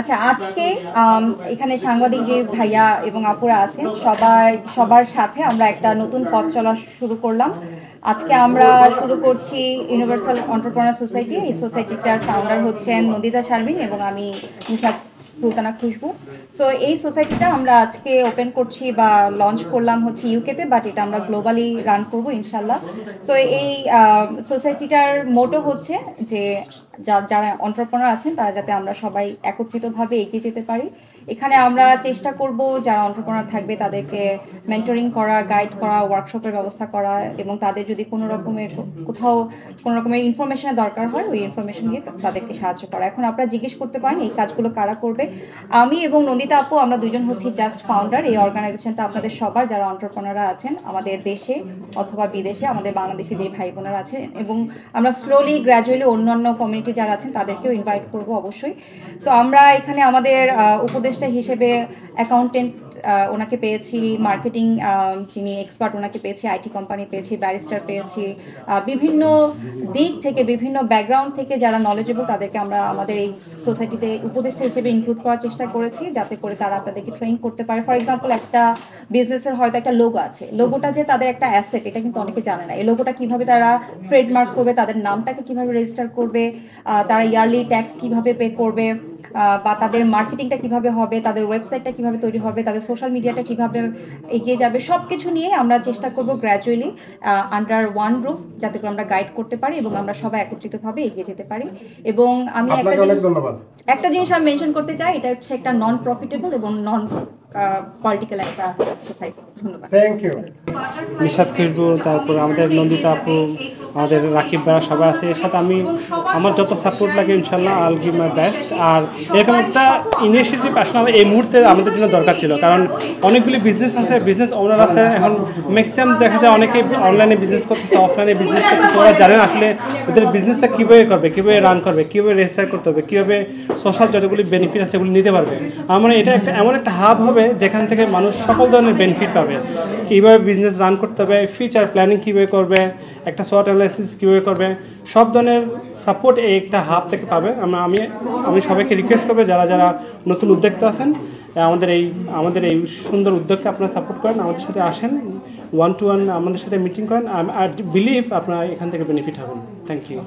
আচ্ছা, আজকে এখানে সাংবাদিক যে ভাইয়া এবং আপুরা আছেন সবার সাথে আমরা একটা নতুন পথ চলা শুরু করলাম। আজকে আমরা শুরু করছি ইউনিভার্সাল এন্টারপ্রেনার সোসাইটি। এই সোসাইটিটার ফাউন্ডার হচ্ছেন নন্দিতা শারমিন এবং আমি নিশাত সুলতানা খুশবু। সো এই সোসাইটিটা আমরা আজকে ওপেন করছি বা লঞ্চ করলাম হচ্ছে ইউকেতে, বাট এটা আমরা গ্লোবালি রান করবো ইনশাল্লাহ। সো এই সোসাইটিটার মোটো হচ্ছে যে যারা এন্টারপ্রেনার আছেন তারা যাতে আমরা সবাই একত্রিতভাবে এগিয়ে যেতে পারি। এখানে আমরা চেষ্টা করব যারা এন্টারপ্রেনার থাকবে তাদেরকে মেন্টরিং করা, গাইড করা, ওয়ার্কশপের ব্যবস্থা করা এবং তাদের যদি কোনো রকমের ইনফরমেশনের দরকার হয় ওই ইনফরমেশন দিয়ে তাদেরকে সাহায্য করা। এখন আপনারা জিজ্ঞেস করতে পারেন এই কাজগুলো কারা করবে। আমি এবং নন্দিতা আপু আমরা দুজন হচ্ছি জাস্ট ফাউন্ডার। এই অর্গানাইজেশনটা আপনাদের সবার যারা এন্টারপ্রেনাররা আছেন আমাদের দেশে অথবা বিদেশে, আমাদের বাংলাদেশে যে ভাই বোনেরা আছেন, এবং আমরা স্লোলি গ্র্যাজুয়ালি অন্যান্য কমিউনিটি যারা আছেন তাদেরকেও ইনভাইট করব অবশ্যই। সো আমরা এখানে আমাদের উপদেষ্টা হিসেবে অ্যাকাউন্টেন্ট ওনাকে পেয়েছি, মার্কেটিং যিনি এক্সপার্ট ওনাকে পেয়েছি, আইটি কোম্পানি পেয়েছি, ব্যারিস্টার পেয়েছি, বিভিন্ন দিক থেকে বিভিন্ন ব্যাকগ্রাউন্ড থেকে যারা নলেজেবল তাদেরকে আমরা আমাদের এই সোসাইটিতে উপদেষ্টা হিসেবে ইনক্লুড করার চেষ্টা করেছি যাতে করে তারা আপনাদেরকে ট্রেন করতে পারে। ফর এক্সাম্পল, একটা বিজনেসের হয়তো একটা লোগো আছে, লোগোটা যে তাদের একটা অ্যাসেট এটা কিন্তু অনেকে জানে না। এই লোগোটা কিভাবে তারা ট্রেডমার্ক করবে, তাদের নামটাকে কিভাবে রেজিস্টার করবে, তারা ইয়ারলি ট্যাক্স কিভাবে পে করবে, বা তাদের মার্কেটিংটা কিভাবে হবে, তাদের ওয়েবসাইটটা কিভাবে তৈরি হবে, তাদের সোশ্যাল মিডিয়াটা কিভাবে এগিয়ে যাবে, সব কিছু নিয়ে আমরা চেষ্টা করব গ্র্যাজুয়ালি আন্ডার ওয়ান রুফ যাতে করে আমরা গাইড করতে পারি এবং আমরা সবাই একত্রিতভাবে এগিয়ে যেতে পারি। এবং আমি একটা জিনিস আমি মেনশন করতে চাই, এটা হচ্ছে একটা নন প্রফিটেবল এবং নন পলিটিক্যাল একটা সোসাইটি। ধন্যবাদ। Thank you. নিশাত খুশবু, তারপর আমাদের নন্দিতা আপু, আমাদের রাকিব ভাইয়া সবাই আছে। এর সাথে আমি আমার যত সাপোর্ট লাগে ইনশাল্লাহ আল গিভ মাই বেস্ট। আর এরকম একটা ইনিশিয়েটিভ আসলে এই মুহূর্তে আমাদের জন্য দরকার ছিল, কারণ অনেকগুলি বিজনেস আছে, বিজনেস ওনার আছে। এখন ম্যাক্সিমাম দেখা যায় অনেকেই অনলাইনে বিজনেস করতেছে, অফলাইনে বিজনেস করতেছে। ওরা জানেন আসলে ওদের বিজনেসটা কীভাবে করবে, কীভাবে রান করবে, কীভাবে রেজিস্টার করতে হবে, কীভাবে সোশ্যাল যতগুলি বেনিফিট আছে সেগুলি নিতে পারবে। আমার এটা একটা এমন একটা হাব হবে যেখান থেকে মানুষ সকল ধরনের বেনিফিট পাবে। কীভাবে বিজনেস রান করতে হবে, ফিউচার প্ল্যানিং কীভাবে করবে, একটা শর্ট অ্যানালাইসিস কীভাবে করবে, সব ধরনের সাপোর্ট এই একটা হাব থেকে পাবে। আমি সবাইকে রিকোয়েস্ট করবো যারা যারা নতুন উদ্যোক্তা আছেন আমাদের এই সুন্দর উদ্যোগকে আপনারা সাপোর্ট করেন, আমাদের সাথে আসেন, 1-to-1 আমাদের সাথে মিটিং করেন। আই বিলিভ আপনারা এখান থেকে বেনিফিট হবেন। Thank you.